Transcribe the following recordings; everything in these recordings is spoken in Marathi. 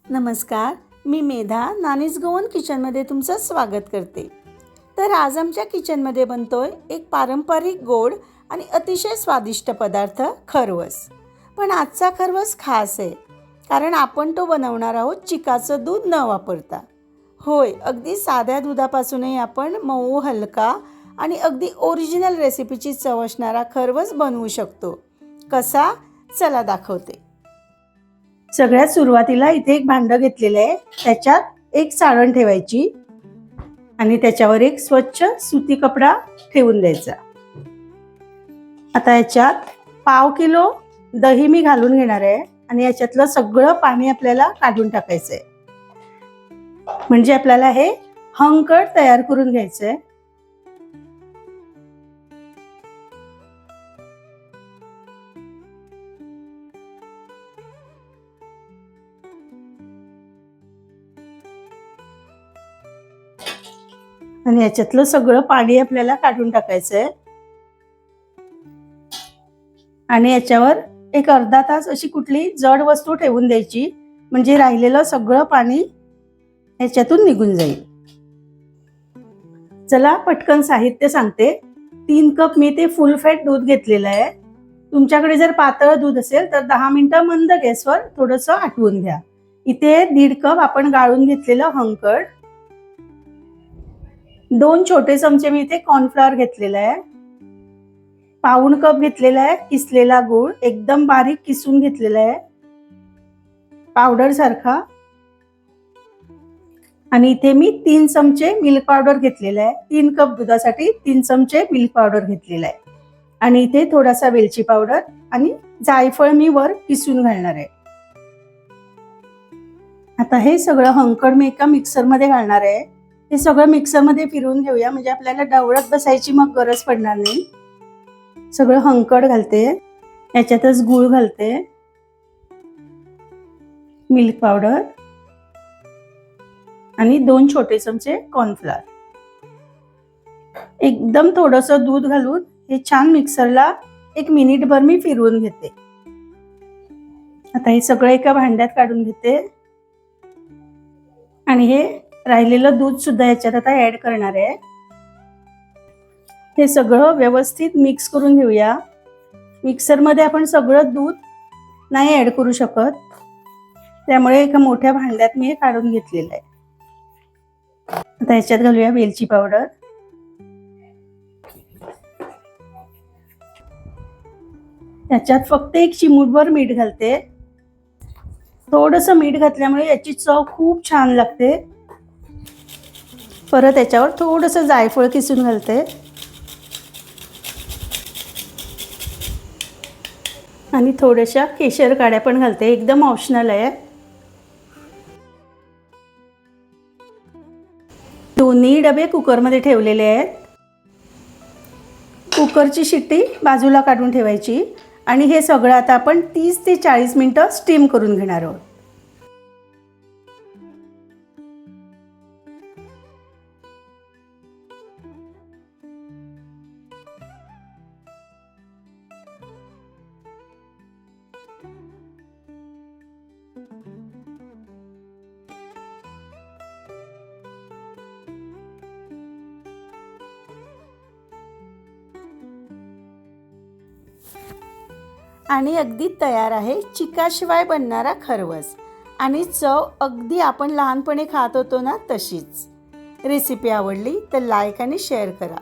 नमस्कार, मी मेधा नानीज गोवन किचनमध्ये तुमचं स्वागत करते। तर आज आमच्या किचनमध्ये बनतोय एक पारंपरिक गोड आणि अतिशय स्वादिष्ट पदार्थ खरवस। पण आजचा खरवस खास आहे कारण आपण तो बनवणार आहोत चिकाचं दूध न वापरता। होय, अगदी साध्या दुधापासूनही आपण मऊ, हलका आणि अगदी ओरिजिनल रेसिपीची चव असणारा खरवस बनवू शकतो। कसा? चला दाखवते। सगळ्यात सुरुवातीला इथे एक भांडं घेतलेलं आहे, त्याच्यात एक चाळण ठेवायची आणि त्याच्यावर एक स्वच्छ सुती कपडा ठेवून द्यायचा। आता याच्यात पाव किलो दही मी घालून घेणार आहे आणि याच्यातलं सगळं पाणी आपल्याला काढून टाकायचं आहे, म्हणजे आपल्याला हे हंकट तयार करून घ्यायचं आहे। आणि याच्यातलं सगळं पाणी आपल्याला काढून टाकायचं आहे आणि याच्यावर एक अर्धा तास अशी कुठली जड वस्तू ठेवून द्यायची, म्हणजे राहिलेलं सगळं पाणी याच्यातून निघून जाईल। चला पटकन साहित्य सांगते। 3 कप मी ते फुल फॅट दूध घेतलेलं आहे। तुमच्याकडे जर पातळ दूध असेल तर 10 मिनिटं मंद गॅसवर थोडंसं आटवून घ्या। इथे 1.5 कप आपण गाळून घेतलेलं हंकट, 2 छोटे चमचे मी इथे कॉर्नफ्लॉवर घेतलेला आहे, पाऊण कप घेतलेला आहे किसलेला गूळ, एकदम बारीक किसून घेतलेला आहे पावडर सारखा, आणि इथे मी 3 चमचे मिल्क पावडर घेतलेला आहे। 3 कप दुधासाठी 3 चमचे मिल्क पावडर घेतलेला आहे, आणि इथे थोडासा वेलची पावडर आणि जायफळ मी वर किसून घालणार आहे। आता हे सगळं हंकट मी एका मिक्सर मध्ये घालणार आहे। हे सगळं मिक्सर मध्ये फिरवून घेऊया, म्हणजे आपल्याला ढवळत बसायची मग गरज पडणार नाही। सगळं हंकट घालते, याच्यातच गूळ घालते, मिल्क पावडर आणि 2 छोटे चमचे कॉर्नफ्लॉवर। एकदम थोडंसं दूध घालून हे छान मिक्सरला 1 मिनिटभर मी फिरवून घेते। आता हे सगळं एका भांड्यात काढून घेते आणि हे राहिलेलं दूध सुद्धा याच्यात आता ऍड करणार आहे। हे सगळं व्यवस्थित मिक्स करून घेऊया। मिक्सर मध्ये आपण सगळं दूध नाही ऍड करू शकत, त्यामुळे एका मोठ्या भांड्यात मी हे काढून घेतलेलं आहे। आता याच्यात घालूया वेलची पावडर, याच्यात फक्त 1 चिमूटभर मीठ घालते। थोडंसं मीठ घातल्यामुळे याची चव खूप छान लागते। परत याच्यावर थोडंसं जायफळ किसून घालते आणि थोड्याशा केशर काड्या पण घालते, एकदम ऑप्शनल आहे। दोन्ही डबे कुकरमध्ये ठेवलेले आहेत। कुकरची शिट्टी बाजूला काढून ठेवायची आणि हे सगळं आता आपण 30 ते 40 मिनिटं स्टीम करून घेणार आहोत। आणि अगदी तयार आहे चिकाशिवाय बनणारा खरवस, आणि चव अगदी आपण लहानपणी खात होतो ना तशीच। रेसिपी आवडली तर लाईक आणि शेअर करा।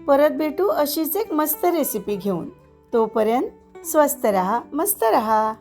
परत भेटू अशीच एक मस्त रेसिपी घेऊन। तोपर्यंत स्वस्त रहा, मस्त रहा।